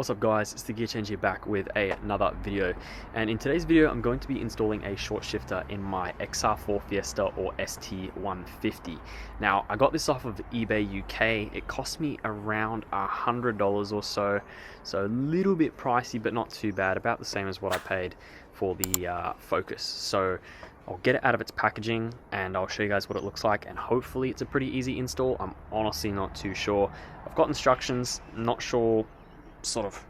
What's up guys, it's TheGearChange here back with another video, and in today's video I'm going to be installing a short shifter in my XR4 Fiesta or ST150. Now I got this off of eBay UK. It cost me around $100 or so, so a little bit pricey but not too bad, about the same as what I paid for the Focus. So I'll get it out of its packaging and I'll show you guys what it looks like, and hopefully it's a pretty easy install. I'm honestly not too sure. I've got instructions, not sure sort of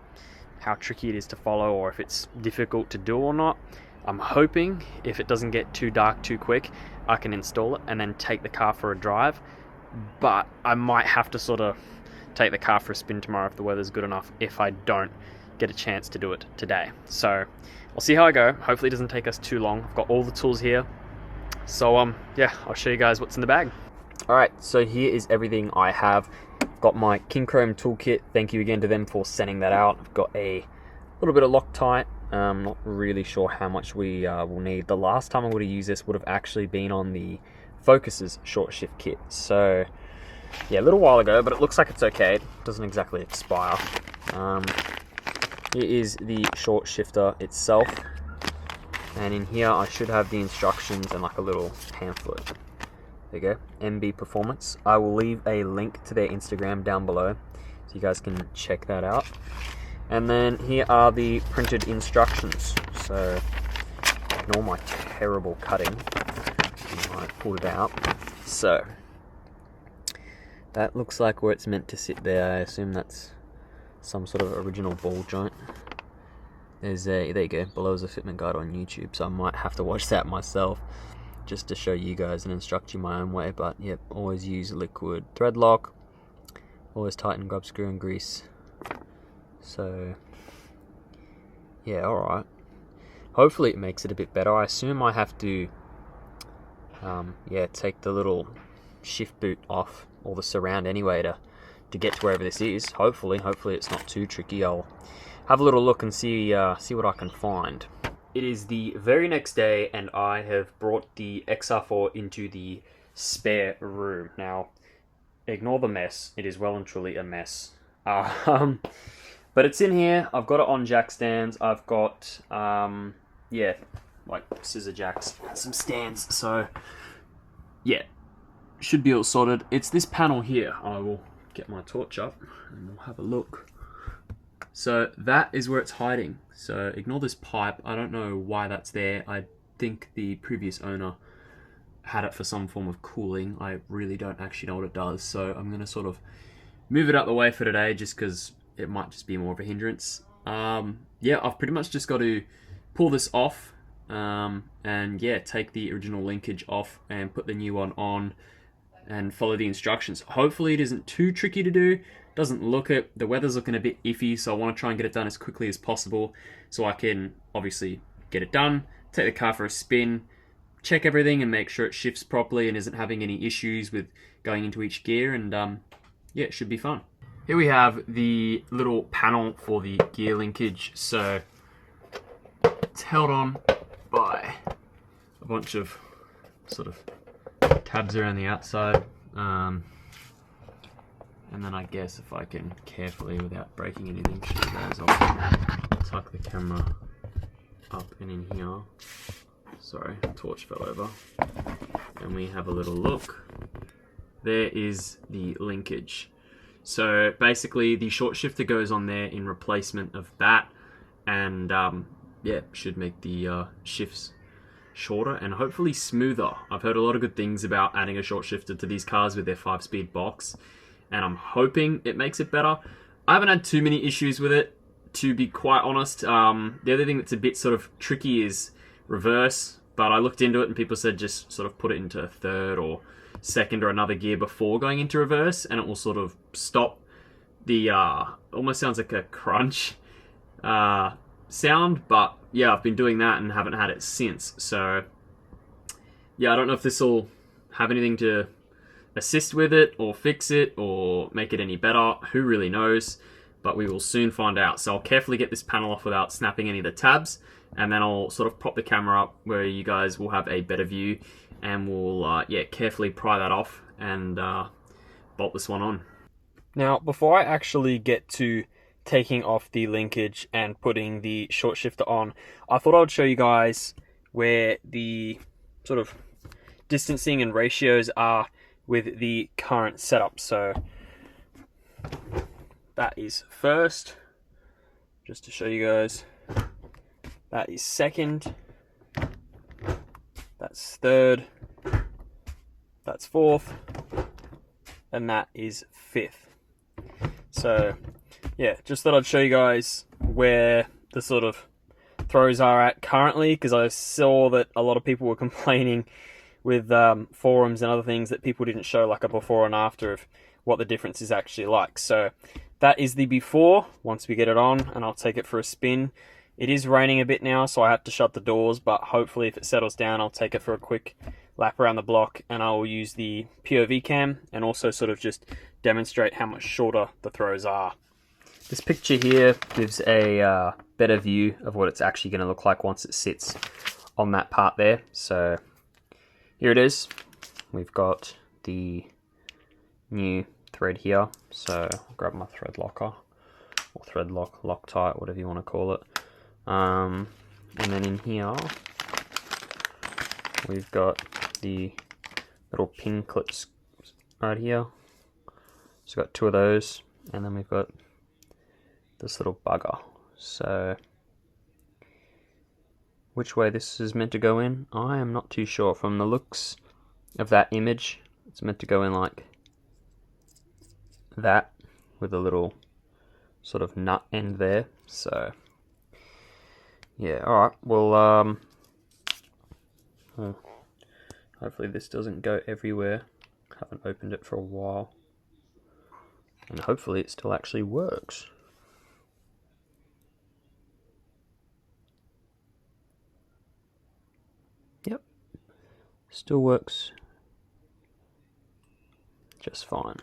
how tricky it is to follow or if it's difficult to do or not. I'm hoping if it doesn't get too dark too quick, I can install it and then take the car for a drive, but I might have to sort of take the car for a spin tomorrow if the weather's good enough, if I don't get a chance to do it today. So I'll see how I go. Hopefully it doesn't take us too long. I've got all the tools here, so yeah, I'll show you guys what's in the bag. Alright, so here is everything I have. Got my King Chrome toolkit. Thank you again to them for sending that out. I've got a little bit of Loctite. Not really sure how much we will need. The last time I would have used this would have actually been on the Focus's short shift kit. So yeah, a little while ago, but it looks like it's okay. It doesn't exactly expire. Here is the short shifter itself, and in here I should have the instructions and like a little pamphlet. There you go, MBPerformance. I will leave a link to their Instagram down below so you guys can check that out. And then here are the printed instructions. So ignore my terrible cutting. I pulled it out. So that looks like where it's meant to sit there. I assume that's some sort of original ball joint. There's a, there you go, below is a fitment guide on YouTube, so I might have to watch that myself just to show you guys and instruct you my own way. But yep, always use liquid thread lock, always tighten, grub screw and grease. So yeah, alright, hopefully it makes it a bit better. I assume I have to yeah, take the little shift boot off, or the surround anyway, to get to wherever this is. Hopefully it's not too tricky. I'll have a little look and see what I can find. It is the very next day and I have brought the XR4 into the spare room. Now, ignore the mess. It is well and truly a mess. But it's in here. I've got it on jack stands. I've got, yeah, like scissor jacks and some stands. So, yeah, should be all sorted. It's this panel here. I will get my torch up and we'll have a look. So that is where it's hiding. So ignore this pipe. I don't know why that's there. I think the previous owner had it for some form of cooling. I really don't actually know what it does. So I'm going to sort of move it out the way for today just because it might just be more of a hindrance. Yeah, I've pretty much just got to pull this off and yeah, take the original linkage off and put the new one on and follow the instructions. Hopefully it isn't too tricky to do. Doesn't look it. The weather's looking a bit iffy, so I want to try and get it done as quickly as possible so I can obviously get it done, take the car for a spin, check everything and make sure it shifts properly and isn't having any issues with going into each gear, and yeah, it should be fun. Here we have the little panel for the gear linkage. So it's held on by a bunch of sort of tabs around the outside. And then I guess if I can carefully, without breaking anything, show you guys, I'll tuck the camera up and in here. Sorry, torch fell over. And we have a little look. There is the linkage. So basically the short shifter goes on there in replacement of that, and yeah, should make the shifts shorter and hopefully smoother. I've heard a lot of good things about adding a short shifter to these cars with their 5-speed box, and I'm hoping it makes it better. I haven't had too many issues with it, to be quite honest. The other thing that's a bit sort of tricky is reverse, but I looked into it and people said just sort of put it into third or second or another gear before going into reverse, and it will sort of stop the, almost sounds like a crunch sound, but yeah, I've been doing that and haven't had it since. So yeah, I don't know if this will have anything to assist with it or fix it or make it any better. Who really knows? But we will soon find out. So I'll carefully get this panel off without snapping any of the tabs, and then I'll sort of prop the camera up where you guys will have a better view, and we'll yeah, carefully pry that off and bolt this one on. Now, before I actually get to taking off the linkage and putting the short shifter on, I thought I would show you guys where the sort of distancing and ratios are with the current setup. So that is first, just to show you guys. That is second, that's third, that's fourth, and that is fifth. So yeah, just thought I'd show you guys where the sort of throws are at currently, because I saw that a lot of people were complaining with forums and other things that people didn't show like a before and after of what the difference is actually like. So that is the before, once we get it on, and I'll take it for a spin. It is raining a bit now, so I had to shut the doors, but hopefully if it settles down, I'll take it for a quick lap around the block, and I will use the POV cam and also sort of just demonstrate how much shorter the throws are. This picture here gives a better view of what it's actually going to look like once it sits on that part there. So here it is. We've got the new thread here. So I'll grab my thread locker, or thread lock, Loctite, whatever you want to call it. And then in here, we've got the little pin clips right here. So we've got two of those, and then we've got this little bugger. So which way this is meant to go in, I am not too sure. From the looks of that image, it's meant to go in like that, with a little sort of nut end there. So yeah, alright, well, hopefully this doesn't go everywhere. Haven't opened it for a while, and hopefully it still actually works. Yep, still works just fine.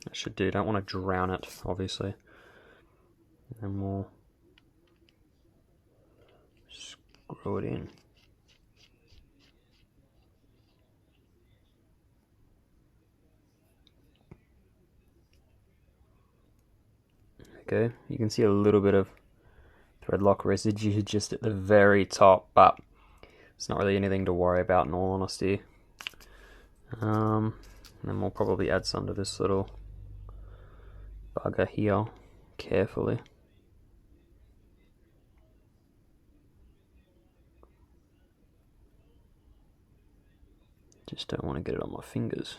That should do. Don't want to drown it, obviously. And then we'll screw it in. Okay, you can see a little bit of thread lock residue just at the very top, but it's not really anything to worry about in all honesty. And then we'll probably add some to this little bugger here carefully. Just don't want to get it on my fingers.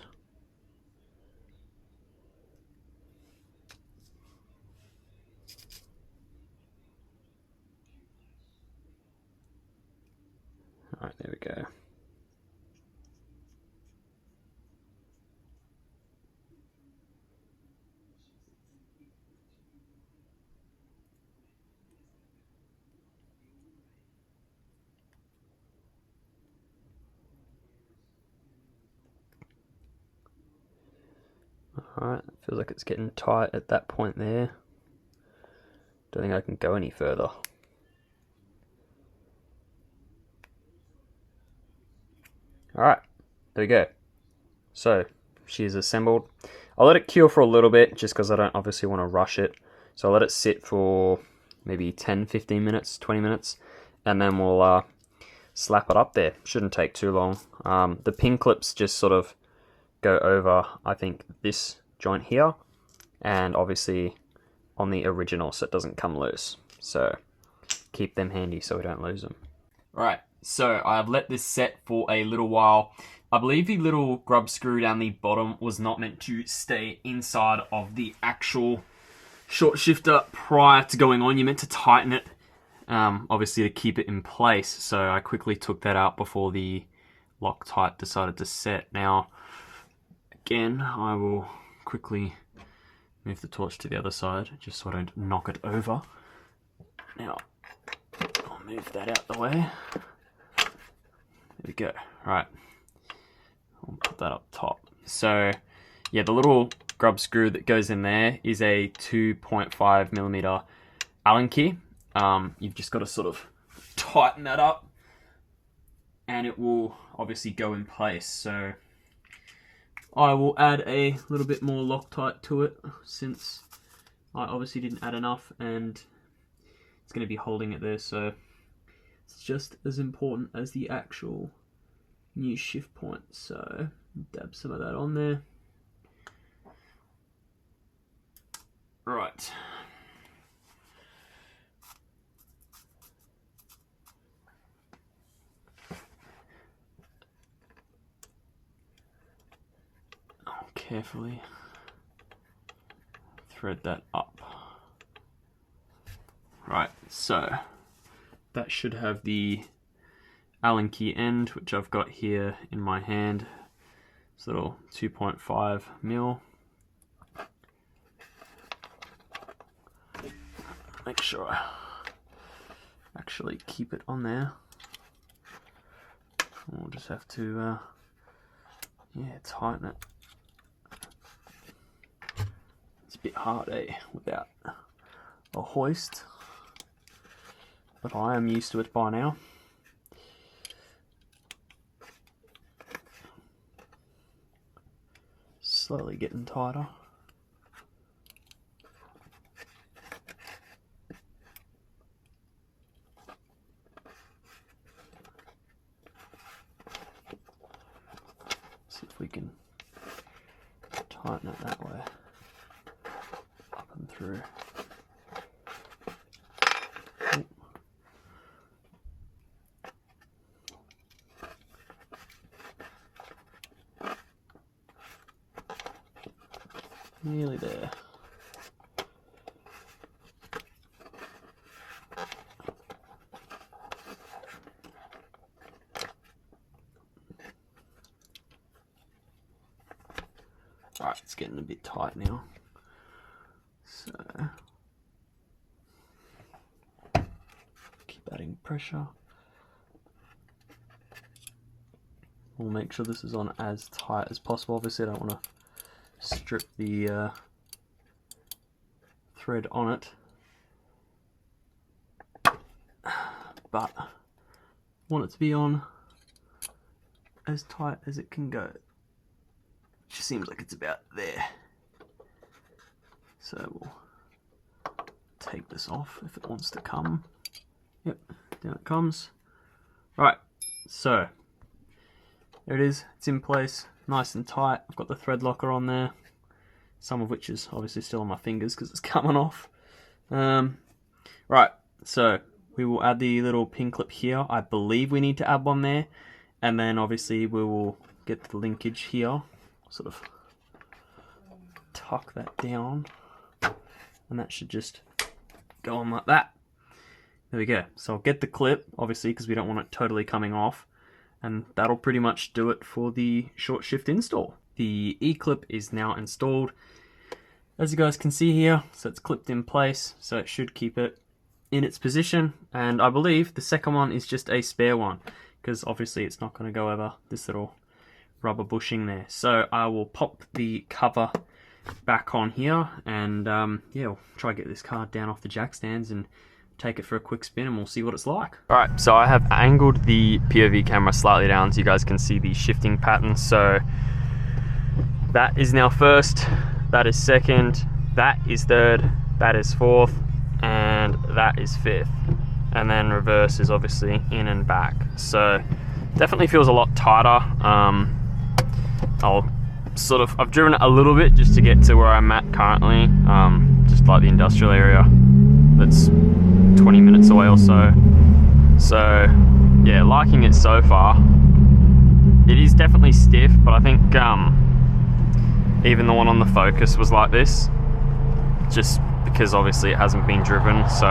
Alright, there we go. Alright, feels like it's getting tight at that point there. Don't think I can go any further. Alright, there we go. So, she's assembled. I'll let it cure for a little bit, just because I don't obviously want to rush it. So I'll let it sit for maybe 10, 15 minutes, 20 minutes, and then we'll slap it up there. Shouldn't take too long. The pin clips just sort of go over, I think, this joint here, and obviously on the original, so it doesn't come loose. So keep them handy so we don't lose them. Right, so I've let this set for a little while. I believe the little grub screw down the bottom was not meant to stay inside of the actual short shifter prior to going on. You're meant to tighten it, obviously to keep it in place. So I quickly took that out before the Loctite decided to set. Now, again, I will quickly move the torch to the other side, just so I don't knock it over. Now, I'll move that out the way. There we go. Right. I'll put that up top. So, yeah, the little grub screw that goes in there is a 2.5mm Allen key. You've just got to sort of tighten that up, and it will obviously go in place. So, I will add a little bit more Loctite to it, since I obviously didn't add enough and it's going to be holding it there, so it's just as important as the actual new shift point. So dab some of that on there. Right. I'll carefully thread that up. Right, so that should have the Allen key end, which I've got here in my hand. It's a little 2.5 mil. Make sure I actually keep it on there. We'll just have to, yeah, tighten it. It's a bit hard, without a hoist. But I am used to it by now. Slowly getting tighter. See if we can tighten it that way. Up and through. Nearly there. Alright, it's getting a bit tight now. So keep adding pressure. We'll make sure this is on as tight as possible. Obviously I don't want to strip the thread on it, but want it to be on as tight as it can go. Which seems like it's about there. So we'll take this off if it wants to come. Yep, down it comes. Right, so there it is, it's in place. Nice and tight. I've got the thread locker on there, some of which is obviously still on my fingers because it's coming off. Right, so we will add the little pin clip here. I believe we need to add one there, and then obviously we will get the linkage here, sort of tuck that down, and that should just go on like that. There we go. So I'll get the clip, obviously, because we don't want it totally coming off. And that'll pretty much do it for the short shift install. The E-clip is now installed, as you guys can see here. So it's clipped in place, so it should keep it in its position. And I believe the second one is just a spare one, because obviously it's not going to go over this little rubber bushing there. So I will pop the cover back on here, and yeah, we'll try to get this car down off the jack stands and take it for a quick spin, and we'll see what it's like. Alright, so I have angled the POV camera slightly down so you guys can see the shifting pattern. So that is now first, that is second, that is third, that is fourth, and that is fifth. And then reverse is obviously in and back. So definitely feels a lot tighter. I've driven it a little bit just to get to where I'm at currently, just like the industrial area. That's 20 minutes away or so. So yeah, liking it so far. It is definitely stiff, but I think even the one on the Focus was like this, just because obviously it hasn't been driven. So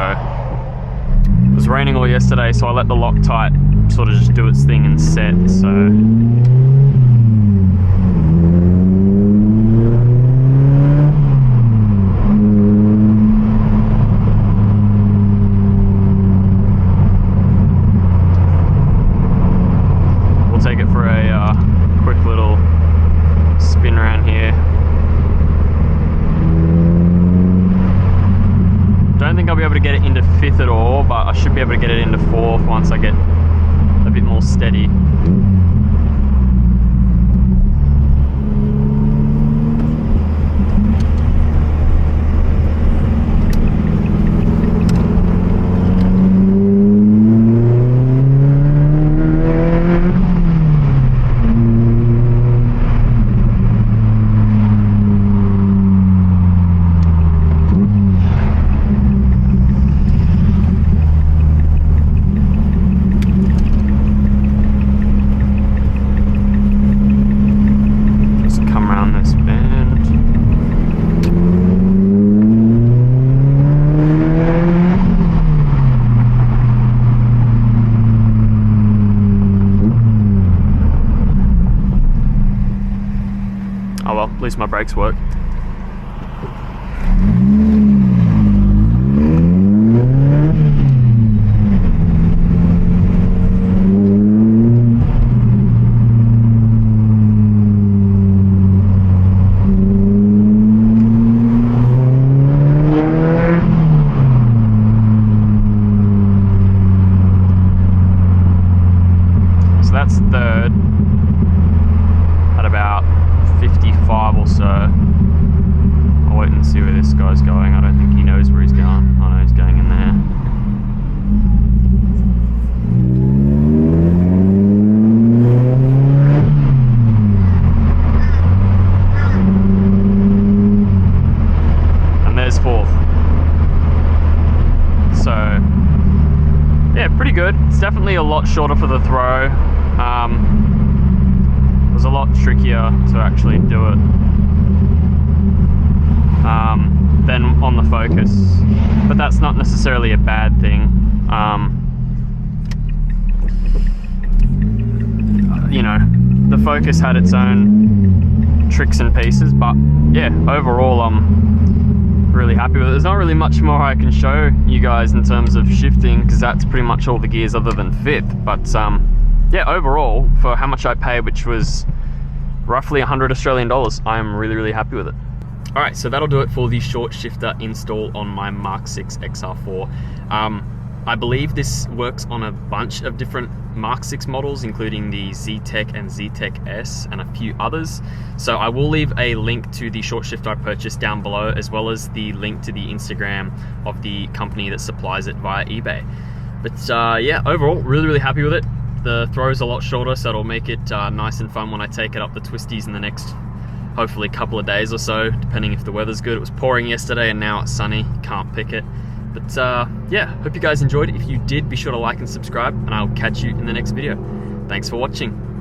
it was raining all yesterday, so I let the Loctite sort of just do its thing and set. So get it into fifth at all, but I should be able to get it into fourth once I get a bit more steady. least my brakes work. That's third at about 55 or so. I'll wait and see where this guy's going. I don't think he knows where he's going. I know he's going in there. And there's fourth. So yeah, pretty good. It's definitely a lot shorter for the throw. It was a lot trickier to actually do it than on the Focus, but that's not necessarily a bad thing. You know, the Focus had its own tricks and pieces, but yeah, overall I'm really happy with it. There's not really much more I can show you guys in terms of shifting, because that's pretty much all the gears other than fifth. But yeah, overall, for how much I paid, which was roughly 100 Australian dollars, I'm really happy with it. Alright, so that'll do it for the short shifter install on my Mark 6 XR4. I believe this works on a bunch of different Mark 6 models, including the ZTEC and ZTEC S and a few others. So I will leave a link to the short shifter I purchased down below, as well as the link to the Instagram of the company that supplies it via eBay. But yeah, overall, really happy with it. The throw's a lot shorter, so it'll make it nice and fun when I take it up the twisties in the next, hopefully, couple of days or so, depending if the weather's good. It was pouring yesterday and now it's sunny, can't pick it. But yeah, hope you guys enjoyed it. If you did, be sure to like and subscribe, and I'll catch you in the next video. Thanks for watching.